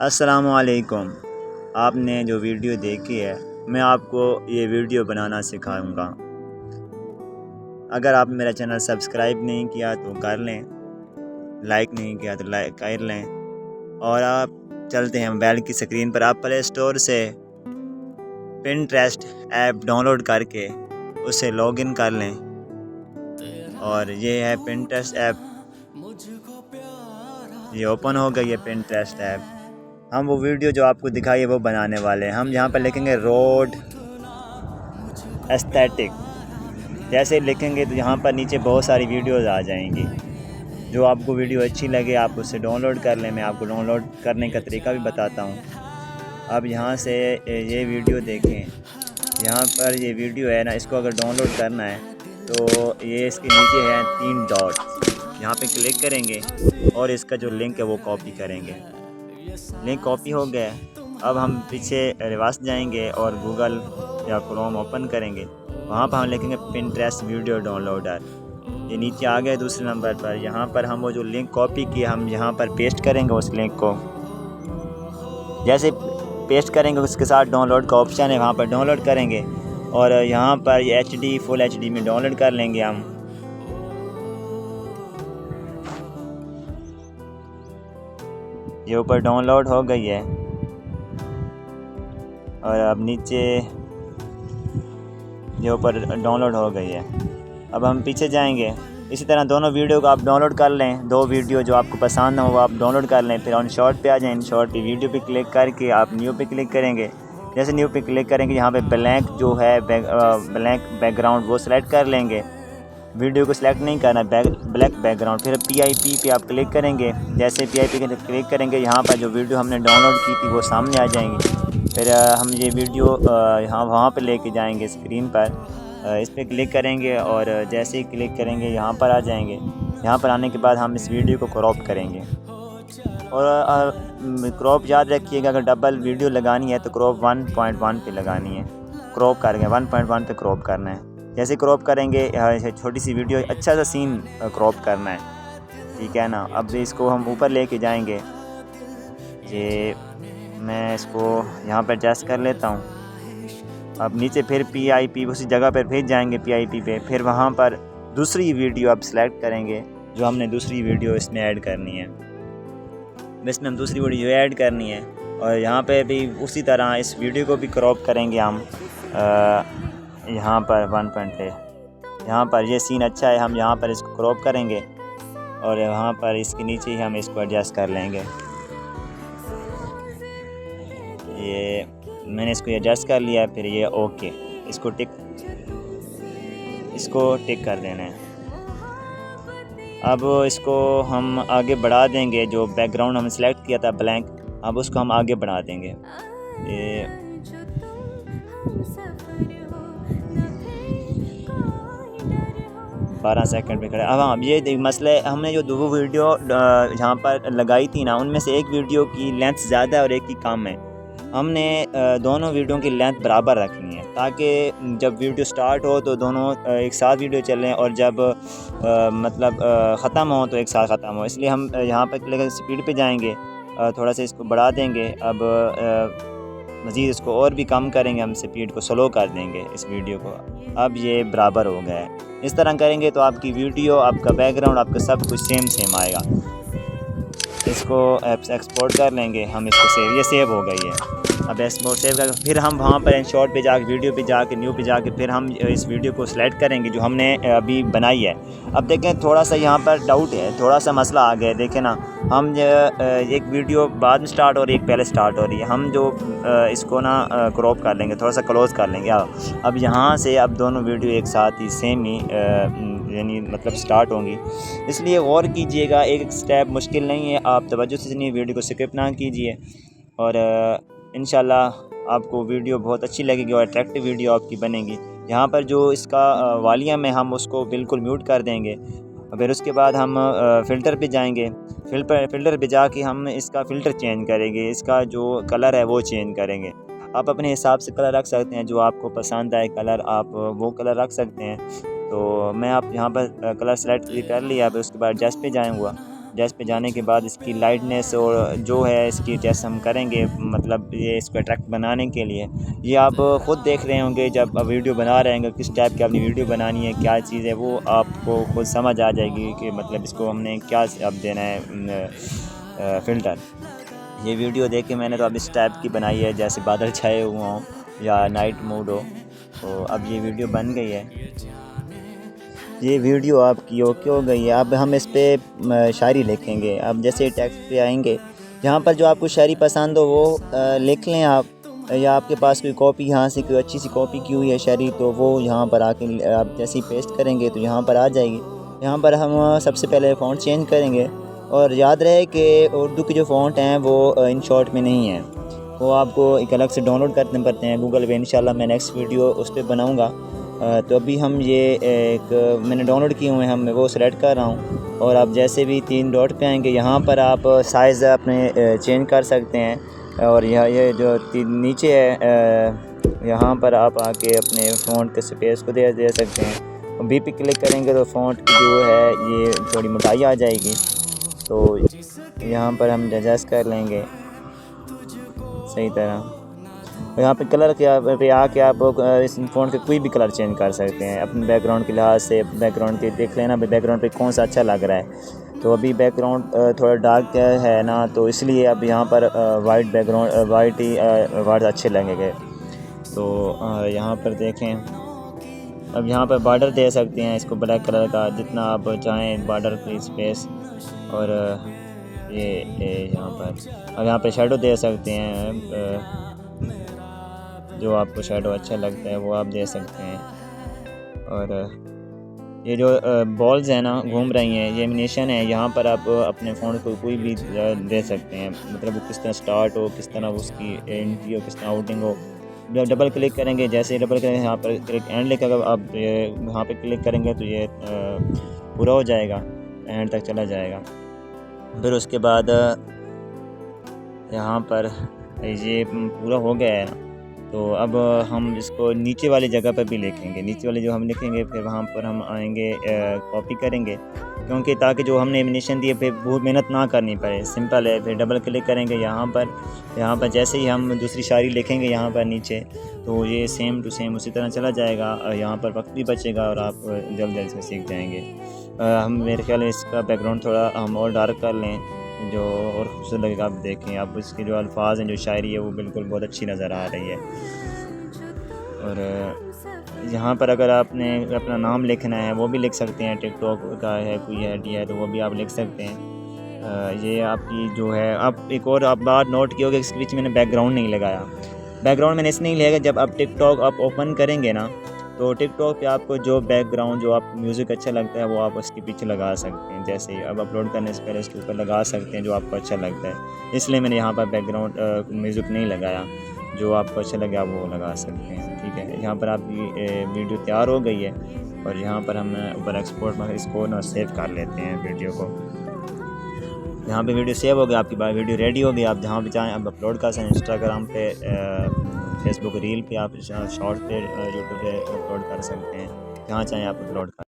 अस्सलामुअलैकुम। आपने जो वीडियो देखी है, मैं आपको ये वीडियो बनाना सिखाऊंगा। अगर आप मेरा चैनल सब्सक्राइब नहीं किया तो कर लें, लाइक नहीं किया तो लाइक कर लें। और आप चलते हैं मोबाइल की स्क्रीन पर, आप प्ले स्टोर से पिंटरेस्ट ऐप डाउनलोड करके उसे लॉगिन कर लें। और ये है पिंटरेस्ट ऐप, ये ओपन हो गई है पिंटरेस्ट ऐप। हम वो वीडियो जो आपको दिखाई है वो बनाने वाले हैं। हम यहाँ पर लिखेंगे रोड एस्थेटिक। जैसे लिखेंगे तो यहाँ पर नीचे बहुत सारी वीडियोज़ आ जाएंगी। जो आपको वीडियो अच्छी लगे आप उससे डाउनलोड कर लें। मैं आपको डाउनलोड करने का तरीका भी बताता हूँ। अब यहाँ से ये वीडियो देखें, यहाँ पर ये वीडियो है ना, इसको अगर डाउनलोड करना है तो ये इसके नीचे है 3 डॉट्स, यहाँ पे क्लिक करेंगे और इसका जो लिंक है वो कॉपी करेंगे। लिंक कॉपी हो गया। अब हम पीछे रिवर्स जाएंगे और गूगल या क्रोम ओपन करेंगे। वहाँ पर हम लिखेंगे पिंटरेस्ट वीडियो डाउनलोडर। ये नीचे आ गया दूसरे नंबर पर। यहाँ पर हम वो जो लिंक कॉपी किया हम यहाँ पर पेस्ट करेंगे उस लिंक को। जैसे पेस्ट करेंगे उसके साथ डाउनलोड का ऑप्शन है, वहाँ पर डाउनलोड करेंगे और यहाँ पर ये HD फुल HD में डाउनलोड कर लेंगे हम। ये ऊपर डाउनलोड हो गई है और अब नीचे ये ऊपर डाउनलोड हो गई है। अब हम पीछे जाएंगे। इसी तरह दोनों वीडियो को आप डाउनलोड कर लें। 2 वीडियो जो आपको पसंद हो वो आप डाउनलोड कर लें। फिर ऑन शॉर्ट पे आ जाएं। शॉर्ट पे वीडियो पे क्लिक करके आप न्यू पे क्लिक करेंगे। जैसे न्यू पे क्लिक करेंगे यहाँ पे ब्लैंक जो है ब्लैंक बैकग्राउंड वो सिलेक्ट कर लेंगे। वीडियो को सिलेक्ट नहीं करना, ब्लैक बैकग्राउंड। फिर PIP पे आप क्लिक करेंगे। जैसे PIP पे क्लिक करेंगे यहाँ पर जो वीडियो हमने डाउनलोड की थी वो सामने आ जाएंगी। फिर हम ये वीडियो यहाँ वहाँ पर लेके जाएंगे स्क्रीन पर। इस पर क्लिक करेंगे और जैसे ही क्लिक करेंगे यहाँ पर आ जाएंगे। यहाँ पर आने के बाद हम इस वीडियो को क्रॉप करेंगे। और क्रॉप याद रखिएगा, अगर डबल वीडियो लगानी है तो क्रॉप 1.1 पे लगानी है। क्रॉप करेंगे 1.1 पे क्रॉप करना है। जैसे क्रॉप करेंगे छोटी सी वीडियो, अच्छा सा सीन क्रॉप करना है, ठीक है ना। अब इसको हम ऊपर लेके जाएंगे। ये मैं इसको यहाँ पर एडजस्ट कर लेता हूँ। अब नीचे फिर PIP उसी जगह पर फिर जाएंगे PIP पे। फिर वहाँ पर दूसरी वीडियो आप सेलेक्ट करेंगे जो हमने दूसरी वीडियो इसमें ऐड करनी है। इसमें हम दूसरी वीडियो ऐड करनी है और यहाँ पे भी उसी तरह इस वीडियो को भी क्रॉप करेंगे हम। यहाँ पर 1 पे यहाँ पर ये सीन अच्छा है, हम यहाँ पर इसको क्रॉप करेंगे और यहाँ पर इसके नीचे ही हम इसको एडजस्ट कर लेंगे। ये मैंने इसको एडजस्ट कर लिया है। फिर ये ओके, इसको टिक कर देना है। अब इसको हम आगे बढ़ा देंगे। जो बैकग्राउंड हमने सेलेक्ट किया था ब्लैंक, अब उसको हम आगे बढ़ा देंगे। ये 12 सेकंड पे खड़ा। अब हाँ, ये मसले हमने जो 2 वीडियो यहाँ पर लगाई थी ना, उनमें से एक वीडियो की लेंथ ज़्यादा है और एक की कम है। हमने दोनों वीडियो की लेंथ बराबर रखनी है ताकि जब वीडियो स्टार्ट हो तो दोनों एक साथ वीडियो चलें और जब ख़त्म हो तो एक साथ ख़त्म हो। इसलिए हम यहाँ पर क्लिक स्पीड पे जाएंगे, थोड़ा सा इसको बढ़ा देंगे। अब मज़ीद इसको और भी कम करेंगे, हम स्पीड को स्लो कर देंगे इस वीडियो को। अब ये बराबर हो गया है। इस तरह करेंगे तो आपकी वीडियो, आपका बैकग्राउंड, आपका सब कुछ सेम आएगा। इसको एक्सपोर्ट कर लेंगे हम, इसको सेव, ये सेव हो गई है। अब एक्सपोर्ट सेव कर फिर हम वहाँ पर शॉर्ट पे जाके वीडियो पे जाके न्यू पे जाके फिर हम इस वीडियो को सिलेक्ट करेंगे जो हमने अभी बनाई है। अब देखें थोड़ा सा यहाँ पर डाउट है, थोड़ा सा मसला आ गया है। देखें ना, हम एक वीडियो बाद में स्टार्ट और एक पहले स्टार्ट हो रही है। हम जो इसको ना क्रॉप कर लेंगे, थोड़ा सा क्लोज कर लेंगे। अब यहाँ से अब दोनों वीडियो एक साथ ही सेम ही यानी मतलब स्टार्ट होंगी। इसलिए गौर कीजिएगा, एक स्टेप मुश्किल नहीं है। आप तवज्जो से सुनिए, वीडियो को स्किप ना कीजिए और इंशाल्लाह आपको वीडियो बहुत अच्छी लगेगी और अट्रैक्टिव वीडियो आपकी बनेगी। यहाँ पर जो इसका वॉल्यूम है हम उसको बिल्कुल म्यूट कर देंगे। फिर उसके बाद हम फ़िल्टर पे जाएंगे। फ़िल्टर पे जाके हम इसका फ़िल्टर चेंज करेंगे, इसका जो कलर है वो चेंज करेंगे। आप अपने हिसाब से कलर रख सकते हैं, जो आपको पसंद आए कलर आप वो कलर रख सकते हैं। तो मैं आप यहाँ पर कलर सेलेक्ट कर लिया। फिर उसके बाद एडजस्ट पे जाऊँगा। जैस पे जाने के बाद इसकी लाइटनेस और जो है इसकी जैसे हम करेंगे, मतलब ये इसको अट्रैक्ट बनाने के लिए, ये आप ख़ुद देख रहे होंगे जब आप वीडियो बना रहे होंगे किस टाइप की अपनी वीडियो बनानी है, क्या चीज़ है वो आपको खुद समझ आ जाएगी कि मतलब इसको हमने क्या अब देना है फ़िल्टर। ये वीडियो देख के मैंने तो अब इस टाइप की बनाई है जैसे बादल छाए हुए हों या नाइट मूड हो, तो अब ये वीडियो बन गई है। ये वीडियो आपकी ओके हो गई है। अब हम इस पे शायरी लिखेंगे। अब जैसे टेक्स्ट पे आएंगे, यहाँ पर जो आपको शायरी पसंद हो वो लिख लें आप, या आपके पास कोई कॉपी यहाँ से कोई अच्छी सी कॉपी की हुई है शायरी, तो वो यहाँ पर आके आप जैसे ही पेस्ट करेंगे तो यहाँ पर आ जाएगी। यहाँ पर हम सबसे पहले फ़ॉन्ट चेंज करेंगे, और याद रहे कि उर्दू के जो फ़ॉन्ट हैं वो इन शॉर्ट में नहीं है, वो आपको एक अलग से डाउनलोड करने पड़ते हैं गूगल पे। इंशाल्लाह मैं नेक्स्ट वीडियो उस पर बनाऊँगा। तो अभी हम ये एक मैंने डाउनलोड किए हुए हैं, हम वो सेलेक्ट कर रहा हूँ, और आप जैसे भी 3 डॉट पे आएंगे यहाँ पर आप साइज़ अपने चेंज कर सकते हैं। और ये जो नीचे है यहाँ पर आप आके अपने फ़ॉन्ट के स्पेस को दे सकते हैं। बी पे क्लिक करेंगे तो फ़ॉन्ट की जो है ये थोड़ी मोटाई आ जाएगी, तो यहाँ पर हम एडजस्ट कर लेंगे सही तरह। यहाँ पे कलर पे आके आप इस फ़ोन के कोई भी कलर चेंज कर सकते हैं अपने बैकग्राउंड के लिहाज से। बैकग्राउंड के देख लेना बैकग्राउंड पे कौन सा अच्छा लग रहा है। तो अभी बैकग्राउंड थोड़ा डार्क है ना, तो इसलिए अब यहाँ पर वाइट बैकग्राउंड वाइट अच्छे लगेंगे। तो यहाँ पर देखें, अब यहाँ पर बॉर्डर दे सकते हैं इसको ब्लैक कलर का जितना आप चाहें बॉर्डर की स्पेस। और ये यहाँ पर अब यहाँ पर शेडो दे सकते हैं, जो आपको शेडो अच्छा लगता है वो आप दे सकते हैं। और ये जो बॉल्स हैं ना घूम रही हैं, ये एनिमेशन है। यहाँ पर आप अपने फ़ोन को कोई भी दे सकते हैं, मतलब वो किस तरह स्टार्ट हो, किस तरह उसकी एंट्री हो, किस तरह आउटिंग हो। जब डबल क्लिक करेंगे, जैसे डबल करेंगे यहाँ पर क्लिक एंड लिखा, आप यहाँ पे क्लिक करेंगे तो ये पूरा हो जाएगा, एंड तक चला जाएगा। फिर उसके बाद यहाँ पर ये पूरा हो गया है ना, तो अब हम इसको नीचे वाली जगह पर भी लिखेंगे। नीचे वाले जो हम लिखेंगे फिर वहाँ पर हम आएंगे कॉपी करेंगे, क्योंकि ताकि जो हमने एनिमेशन दिए फिर बहुत मेहनत ना करनी पड़े, सिंपल है। फिर डबल क्लिक करेंगे यहाँ पर जैसे ही हम दूसरी शायरी लिखेंगे यहाँ पर नीचे, तो ये सेम टू सेम उसी तरह चला जाएगा। यहाँ पर वक्त भी बचेगा और आप जल्द से सीख जाएंगे। हम मेरे ख्याल में इसका बैकग्राउंड थोड़ा हम और डार्क कर लें जो और खूबसूरत लगेगा। आप देखें, आप इसके जो अल्फाज हैं, जो शायरी है वो बिल्कुल बहुत अच्छी नज़र आ रही है। और यहाँ पर अगर आपने अपना नाम लिखना है वो भी लिख सकते हैं। टिकटॉक का है कोई आइडिया है तो वो भी आप लिख सकते हैं। ये आपकी जो है, आप एक और आप बात नोट किया होगा इसके बीच मैंने बैकग्राउंड नहीं लगाया। बैकग्राउंड मैंने इसलिए नहीं लगाया, जब आप टिकटॉक आप ओपन करेंगे ना, तो टिकटॉक पे आपको जो बैकग्राउंड जो आप म्यूज़िक अच्छा लगता है वो आप उसके पीछे लगा सकते हैं। जैसे ही अब अपलोड करने से पहले उसके ऊपर लगा सकते हैं जो आपको अच्छा लगता है। इसलिए मैंने यहाँ पर बैकग्राउंड म्यूज़िक नहीं लगाया, जो आपको अच्छा लगे आप वो लगा सकते हैं। ठीक है, यहाँ पर आपकी वीडियो तैयार हो गई है, और यहाँ पर हम ऊपर एक्सपोर्ट में इसको ना सेव कर लेते हैं वीडियो को। यहाँ पे वीडियो सेव हो गया, आपकी बात वीडियो रेडी हो गई। आप जहाँ भी चाहें आप अपलोड कर सकते हैं, इंस्टाग्राम पे, फेसबुक रील पे, आप शॉर्ट पे, यूट्यूब पे अपलोड कर सकते हैं, जहाँ चाहें आप अपलोड कर